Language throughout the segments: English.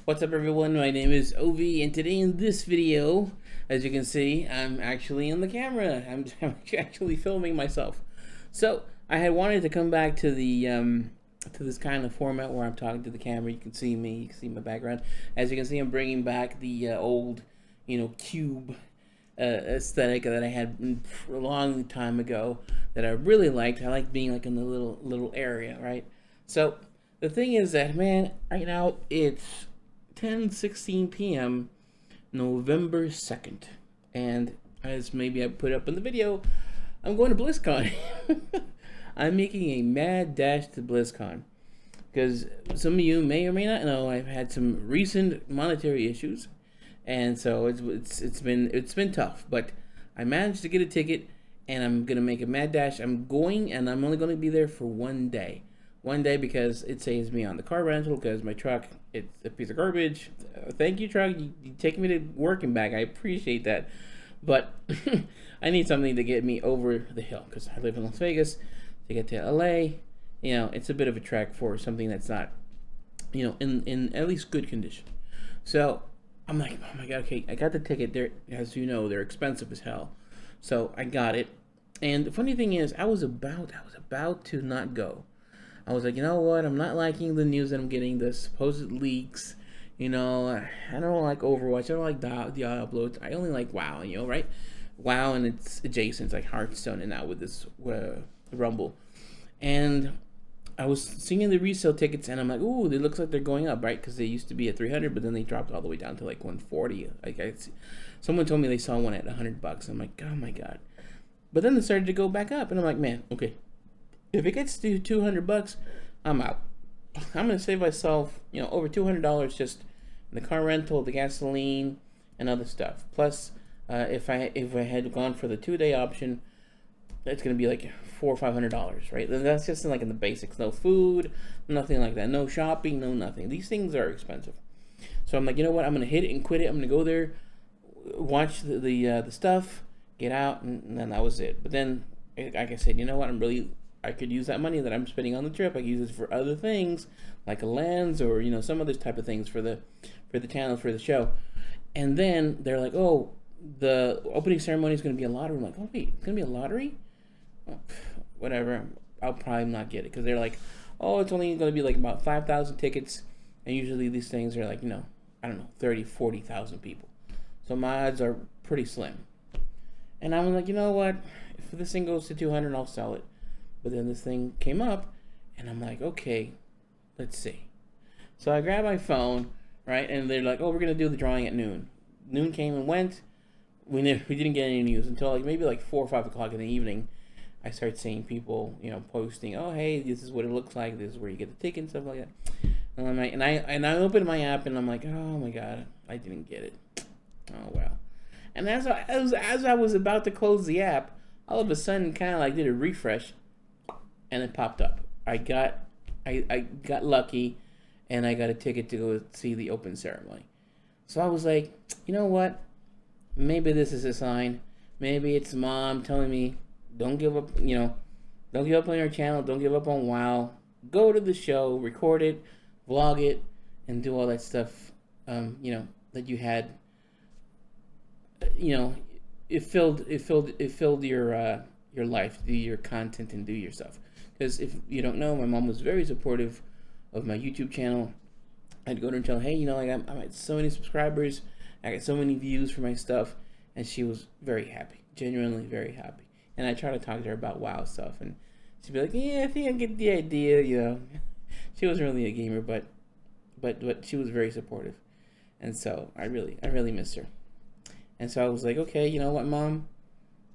What's up everyone, my name is Ovi, and today in this video, as you can see, I'm actually on the camera. I'm actually filming myself. So, I had wanted to come back to the to this kind of format where I'm talking to the camera. You can see me, you can see my background. As you can see, I'm bringing back the old, cube aesthetic that I had a long time ago that I really liked. I like being like in the little area, right? So, the thing is that, man, right now it's 10:16 p.m. November 2nd, and as maybe I put up in the video, I'm going to BlizzCon. I'm making a mad dash to BlizzCon because some of you may or may not know I've had some recent monetary issues, and so it's been tough. But I managed to get a ticket, and I'm gonna make a mad dash. I'm going, and I'm only going to be there for one day because it saves me on the car rental because my truck, it's a piece of garbage. Thank you, truck. You taking me to work and back. I appreciate that. But I need something to get me over the hill because I live in Las Vegas. To get to LA, it's a bit of a trek for something that's not, in at least good condition. So I'm like, oh my God, okay, I got the ticket. They're, as you know, they're expensive as hell. So I got it. And the funny thing is, I was about to not go. I was like, you know what? I'm not liking the news that I'm getting, the supposed leaks. I don't like Overwatch. I don't like Diablo. I only like WoW, right? WoW and its adjacent, like Hearthstone, and now with this Rumble. And I was seeing the resale tickets, and I'm like, ooh, it looks like they're going up, right? Because they used to be at 300, but then they dropped all the way down to like 140. Someone told me they saw one at $100. I'm like, oh my God. But then they started to go back up, and I'm like, man, okay. If it gets to $200, I'm out. I'm gonna save myself, over $200 just in the car rental, the gasoline, and other stuff. Plus, if I had gone for the 2-day option, it's gonna be like $400 or $500, right? And that's just like in the basics. No food, nothing like that. No shopping, no nothing. These things are expensive. So I'm like, you know what? I'm gonna hit it and quit it. I'm gonna go there, watch the stuff, get out, and then that was it. But then, like I said, you know what? I could use that money that I'm spending on the trip. I could use it for other things, like a lens or some other type of things for the channel, for the show. And then they're like, "Oh, the opening ceremony is going to be a lottery." I'm like, "Oh wait, it's going to be a lottery?" Oh, whatever. I'll probably not get it because they're like, "Oh, it's only going to be like about 5,000 tickets," and usually these things are like, I don't know, 30, 40,000 people. So my odds are pretty slim. And I'm like, you know what? If this thing goes to 200, I'll sell it. But then this thing came up, and I'm like, okay, let's see. So I grab my phone, right, and they're like, oh, we're gonna do the drawing at noon. Noon came and went. We didn't get any news until maybe 4 or 5 o'clock in the evening. I started seeing people, posting, oh, hey, this is what it looks like. This is where you get the ticket and stuff like that. And I'm like, and I opened my app, and I'm like, oh my God, I didn't get it. Oh well. And as I was about to close the app, all of a sudden, kind of like did a refresh. And it popped up. I got lucky, and I got a ticket to go see the open ceremony. So I was like, you know what? Maybe this is a sign. Maybe it's mom telling me, don't give up. Don't give up on your channel. Don't give up on WoW. Go to the show, record it, vlog it, and do all that stuff. That you had. It filled your life, do your content, and do your stuff. Because if you don't know, my mom was very supportive of my YouTube channel. I'd go to her and tell her, hey, I'm at so many subscribers, I got so many views for my stuff, and she was very happy, genuinely very happy. And I try to talk to her about WoW stuff, and she'd be like, yeah, I think I get the idea, She wasn't really a gamer, but she was very supportive, and so I really miss her. And so I was like, okay, you know what, Mom?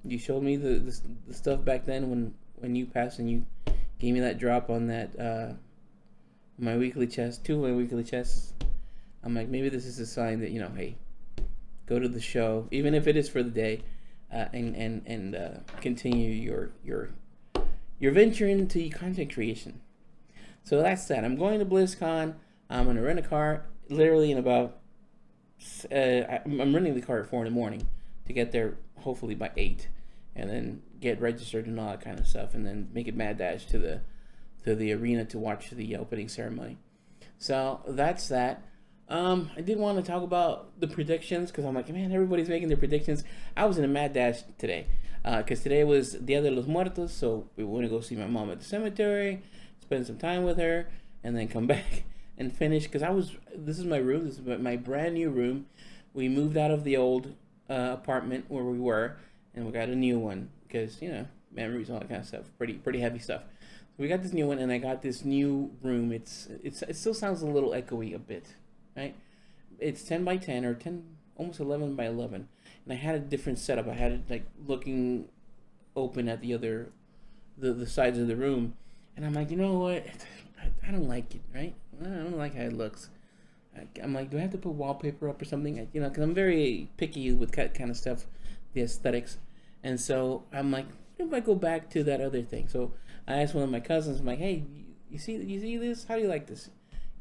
You showed me the stuff back then when you passed and you gave me that drop on that my weekly chest, 2 of my weekly chests. I'm like, maybe this is a sign that hey, go to the show, even if it is for the day, and continue your venture into content creation. So that's that. I'm going to BlizzCon. I'm gonna rent a car literally in about. I'm renting the car at 4 in the morning to get there hopefully by 8. And then get registered and all that kind of stuff, and then make it mad dash to the arena to watch the opening ceremony. So that's that. I did want to talk about the predictions because I'm like, man, everybody's making their predictions. I was in a mad dash today because today was Dia de los Muertos, so we want to go see my mom at the cemetery, spend some time with her, and then come back and finish. Because this is my room. This is my brand new room. We moved out of the old apartment where we were, and we got a new one because memories, all that kind of stuff. Pretty heavy stuff. So we got this new one, and I got this new room. It still sounds a little echoey a bit, right? It's 10 by 10 or 10, almost 11 by 11, and I had a different setup. I had it like looking open at the sides of the room, and I'm like, you know what? I don't like it, right? I don't like how it looks. I'm like, do I have to put wallpaper up or something? Because I'm very picky with kind of stuff, the aesthetics, and so I'm like, what if I go back to that other thing? So I asked one of my cousins, I'm like, hey, you see this? How do you like this?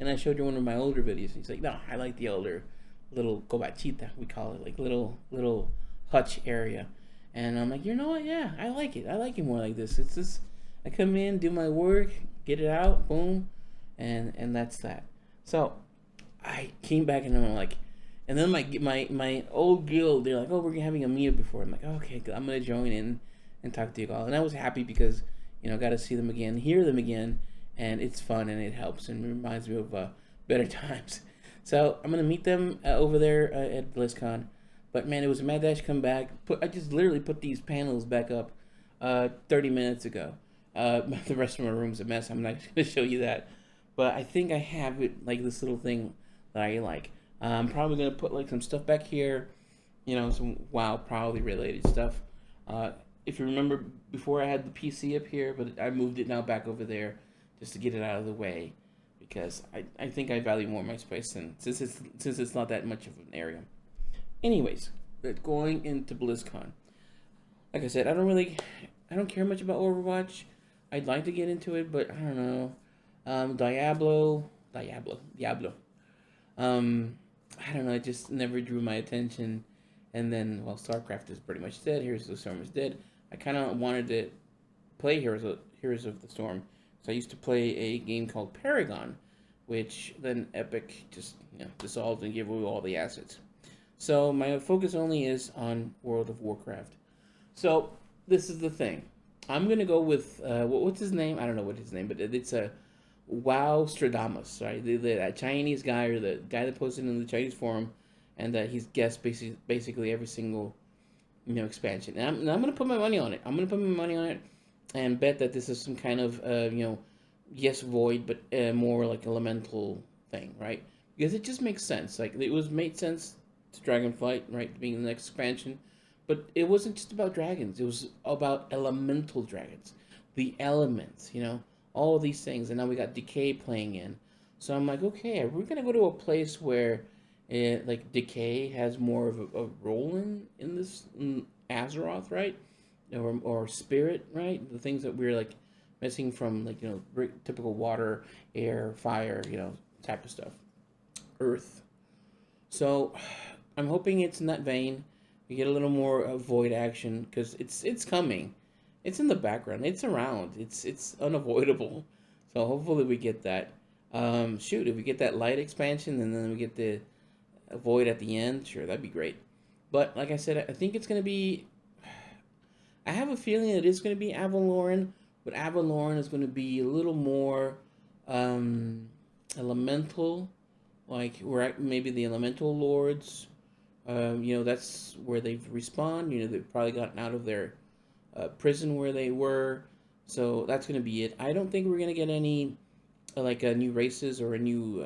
And I showed her one of my older videos. He's like, no, I like the older little covachita, we call it, like little hutch area. And I'm like, you know what? Yeah, I like it. I like it more like this. It's just, I come in, do my work, get it out, boom, and that's that. So I came back and I'm like, and then my old guild, they're like, oh, we're having a meetup before. I'm like, okay, I'm gonna join in and talk to you all. And I was happy because got to see them again, hear them again, and it's fun and it helps and reminds me of better times. So I'm gonna meet them over there at BlizzCon. But man, it was a mad dash come back. I just literally put these panels back up 30 minutes ago. The rest of my room's a mess. I'm not gonna show you that, but I think I have it like this little thing that I like. I'm probably gonna put like some stuff back here, some WoW probably related stuff. If you remember, before I had the PC up here, but I moved it now back over there just to get it out of the way because I think I value more my space since it's not that much of an area. Anyways, but going into BlizzCon, like I said, I don't care much about Overwatch. I'd like to get into it, but I don't know. Diablo. I don't know. It just never drew my attention. And then, well, StarCraft is pretty much dead. Heroes of the Storm is dead. I kind of wanted to play Heroes of the Storm. So I used to play a game called Paragon, which then Epic just dissolved and gave away all the assets. So my focus only is on World of Warcraft. So this is the thing. I'm gonna go with what's his name? I don't know what his name, but it's a WoW Stradamus, right? That Chinese guy or the guy that posted in the Chinese forum, and that he's guessed basically every single expansion. And I'm gonna put my money on it. I'm gonna put my money on it and bet that this is some kind of yes void, but more like elemental thing, right? Because it just makes sense. Like it was made sense to Dragonflight, right, being the next expansion, but it wasn't just about dragons. It was about elemental dragons, the elements, all of these things. And now we got Decay playing in. So I'm like, okay, we're gonna go to a place where like Decay has more of a role in this Azeroth, right? Or Spirit, right? The things that we're like missing from like typical water, air, fire, type of stuff, earth. So I'm hoping it's in that vein. We get a little more void action because it's coming. It's in the background. It's around. It's unavoidable. So hopefully we get that. Shoot, if we get that light expansion and then we get the void at the end, sure, that'd be great. But like I said, I think it's gonna be. I have a feeling it is gonna be Avalorn, but Avalorn is gonna be a little more elemental, like where maybe the elemental lords. That's where they've respawned. They've probably gotten out of their prison where they were. So that's going to be it. I don't think we're going to get any new races or a new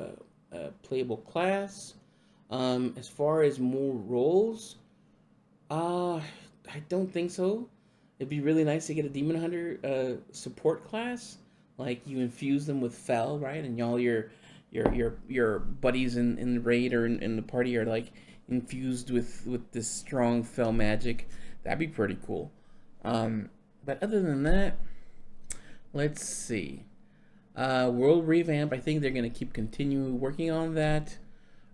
playable class. As far as more roles, I don't think so. It'd be really nice to get a Demon Hunter support class. Like you infuse them with Fel, right? And all your buddies in the raid or in the party are like infused with this strong Fel magic. That'd be pretty cool. But other than that, let's see. World revamp. I think they're gonna keep continuing working on that.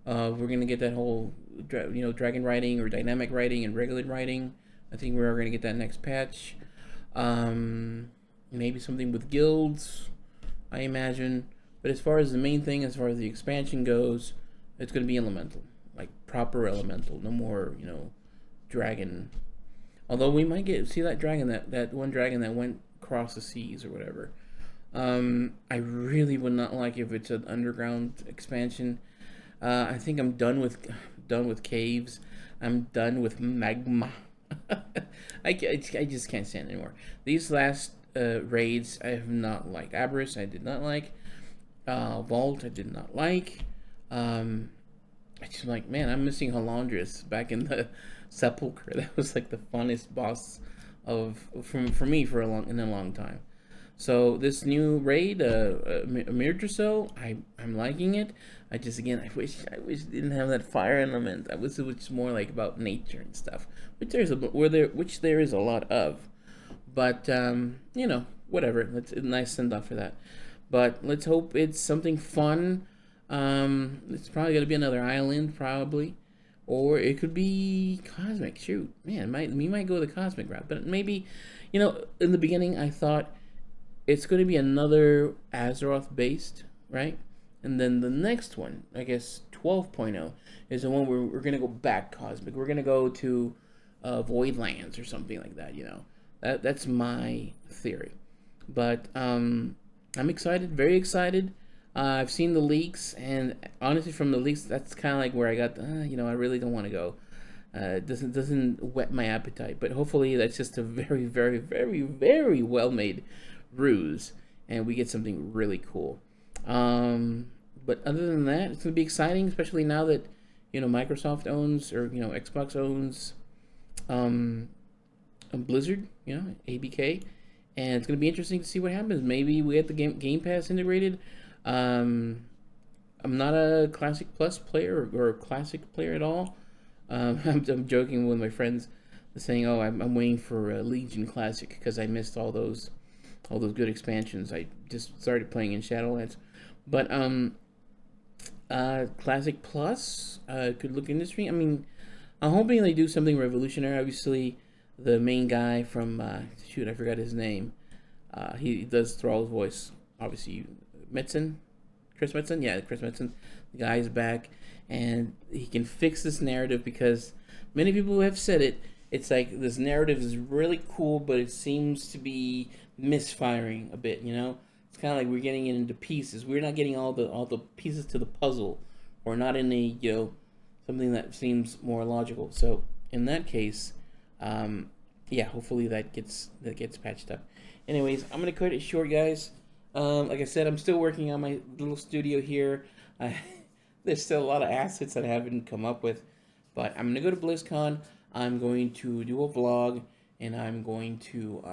We're gonna get that whole dragon riding or dynamic riding and regular riding. I think we're gonna get that next patch. Maybe something with guilds, I imagine. But as far as the main thing, as far as the expansion goes, It's gonna be elemental, like proper elemental. No more, dragon. Although we might see that dragon, that one dragon that went across the seas or whatever. I really would not like if it's an underground expansion. I think I'm done with caves. I'm done with magma. I just can't stand it anymore. These last raids I have not liked. Abyss I did not like. Vault I did not like. I just like, man, I'm missing Halandris back in the Sepulchre. That was like the funnest boss for me for a long time. So this new raid, a minute or so, I'm liking it. I wish it didn't have that fire element. I wish it was more like about nature and stuff, which there is a lot of. But whatever. It's a nice send off for that. But let's hope it's something fun. It's probably gonna be another island, probably, or it could be cosmic. Shoot, man, we might go the cosmic route, but maybe, in the beginning I thought it's going to be another Azeroth based, right? And then the next one, I guess 12.0, is the one where we're going to go back cosmic. We're going to go to Voidlands or something like that, That's my theory. But I'm excited, very excited. I've seen the leaks, and honestly, from the leaks, that's kind of like where I got, I really don't want to go. It doesn't whet my appetite, but hopefully that's just a very, very, very, very well made ruse, and we get something really cool. But other than that, it's gonna be exciting, especially now that Microsoft owns, or Xbox owns Blizzard, ABK, and it's gonna be interesting to see what happens. Maybe we get the Game Pass integrated. I'm not a Classic Plus player or a Classic player at all. I'm joking with my friends, saying, "Oh, I'm waiting for Legion Classic because I missed all those good expansions. I just started playing in Shadowlands." But Classic Plus could look interesting. I mean, I'm hoping they do something revolutionary. Obviously, the main guy from I forgot his name. He does Thrall's voice. Obviously, Chris Metzen. Yeah, Chris Metzen. The guy is back, and he can fix this narrative, because many people have said it. It's like this narrative is really cool, but it seems to be misfiring a bit. It's kind of like we're getting it into pieces. We're not getting all the pieces to the puzzle, or not in a something that seems more logical. So in that case, hopefully that gets patched up. Anyways, I'm gonna cut it short, guys. Like I said, I'm still working on my little studio here. There's still a lot of assets that I haven't come up with, but I'm gonna go to BlizzCon. I'm going to do a vlog, and I'm going to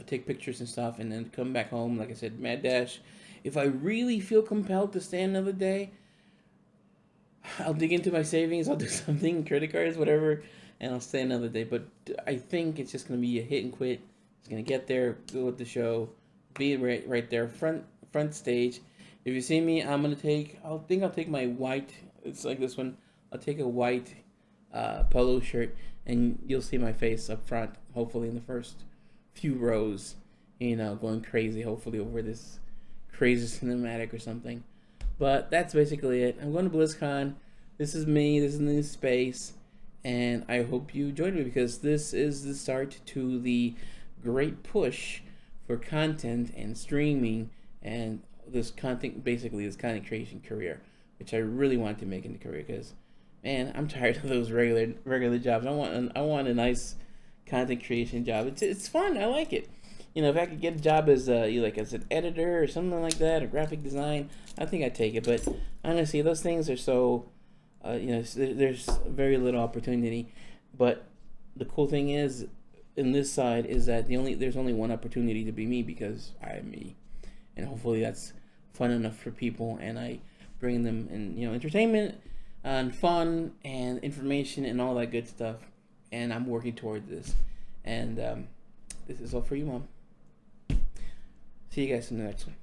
take pictures and stuff, and then come back home. Like I said, Mad Dash. If I really feel compelled to stay another day, I'll dig into my savings. I'll do something, credit cards, whatever, and I'll stay another day. But I think it's just gonna be a hit and quit. It's gonna get there, go with the show, be right there, front stage. If you see me, I'll take my white. It's like this one. I'll take a white polo shirt, and you'll see my face up front. Hopefully, in the first few rows, going crazy. Hopefully, over this crazy cinematic or something. But that's basically it. I'm going to BlizzCon. This is me. This is New Space, and I hope you join me, because this is the start to the great push for content and streaming, and this content creation career, which I really want to make into a career, because, man, I'm tired of those regular jobs. I want a nice content creation job. It's fun. I like it. If I could get a job as as an editor or something like that, or graphic design, I think I'd take it. But honestly, those things are so, there's very little opportunity. But the cool thing is, in this side, is that there's only one opportunity to be me, because I am me, and hopefully that's fun enough for people, and I bring them in entertainment and fun and information and all that good stuff, and I'm working toward this, and this is all for you, Mom. See you guys in the next one.